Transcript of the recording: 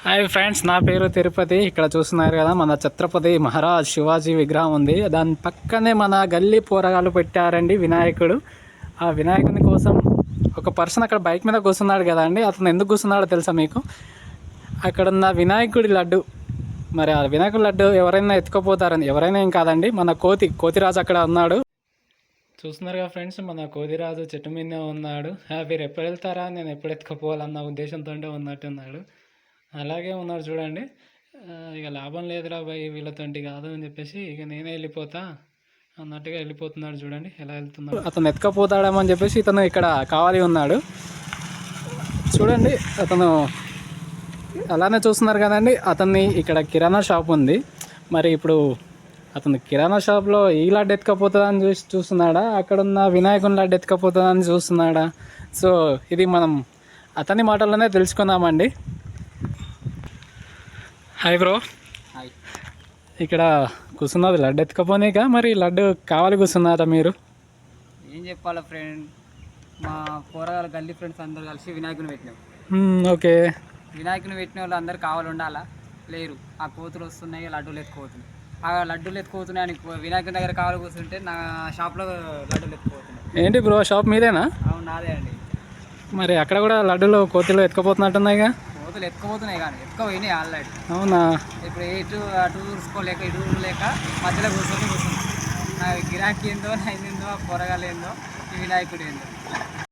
Hi friends, నా పేరు తిరుపతి. ఇక్కడ చూస్తున్నారు కదా, మన ఛత్రపతి మహారాజ్ శివాజీ విగ్రహం ఉంది. దాని పక్కనే మన గల్లీ పోరగాళ్ళు పెట్టారండి వినాయకుడు. ఆ వినాయకుని కోసం ఒక పర్సన్ అక్కడ బైక్ మీద కూర్చున్నాడు కదా అండి. అతను ఎందుకు కూర్చున్నాడో తెలుసా మీకు? అక్కడ ఉన్న వినాయకుడి లడ్డు, మరి ఆ వినాయకుడి లడ్డు ఎవరైనా ఎత్తుకుపోతారని, ఎవరైనా ఏం కాదండి, మన కోతిరాజు అక్కడ ఉన్నాడు. చూస్తున్నారు కదా ఫ్రెండ్స్, మన కోతిరాజు చెట్టు మీదనే ఉన్నాడు. మీరు ఎప్పుడు వెళ్తారా, నేను ఎప్పుడు ఎత్తుకుపోవాలన్న ఉద్దేశంతో ఉన్నట్టున్నాడు. అలాగే ఉన్నారు చూడండి. ఇక లాభం లేదురా భయ్, వీళ్ళతోటి కాదు అని చెప్పేసి ఇక నేనే వెళ్ళిపోతా అన్నట్టుగా వెళ్ళిపోతున్నాడు. చూడండి ఎలా వెళ్తున్నాడు. అతను ఎత్తుకపోతాడేమో అని చెప్పేసి ఇతను ఇక్కడ కావాలి ఉన్నాడు. చూడండి, అతను అలానే చూస్తున్నారు కదండి. అతన్ని ఇక్కడ కిరాణా షాప్ ఉంది. మరి ఇప్పుడు అతను కిరాణా షాప్లో ఈ లడ్డు ఎత్తుకపోతుందని చూస్తున్నాడా, అక్కడున్న వినాయకుని లడ్డు ఎత్తుకపోతుందని చూస్తున్నాడా? సో ఇది మనం అతని మాటల్లోనే తెలుసుకుందామండి. Hi bro. హాయ్. ఇక్కడ కూర్చున్నది లడ్డు ఎత్తుకపోనీక, మరి లడ్డు కావాలి కూర్చున్నారా మీరు? ఏం చెప్పాలా ఫ్రెండ్, మా పోరగాళ్ళ గల్లీ ఫ్రెండ్స్ అందరు కలిసి వినాయకుని పెట్టినాం. ఓకే. వినాయకుని పెట్టిన వాళ్ళు అందరు కావాలి ఉండాలా, లేరు. ఆ కోతులు వస్తున్నాయి, లడ్డూలు ఎత్తుకుపోతున్నాయి. ఆ లడ్డూలు ఎత్తుకుపోతున్నాయి అని వినాయకుని దగ్గర కావాలి కూర్చుంటే నా షాప్లో లడ్డూలు ఎత్తుకుపోతున్నాయి. ఏంటి బ్రో, షాప్ మీదేనా? అవును, నాదే అండి. మరి అక్కడ కూడా లడ్డూలు కోతులు ఎత్తుకుపోతున్నట్టున్నాయిగా? కోతులు ఎత్తుకుపోతున్నాయి కానీ ఎత్తుకుపోయినాయి ఆల్రెడీ. అవునా? ఇప్పుడు అటు చూసుకోలేక ఇటు లేక మధ్యలో కూర్చుంది. నా గిరాకీ ఏందో, నా ఏందో, పోరగాలు ఏందో, ఈ వినాయకుడు ఏందో.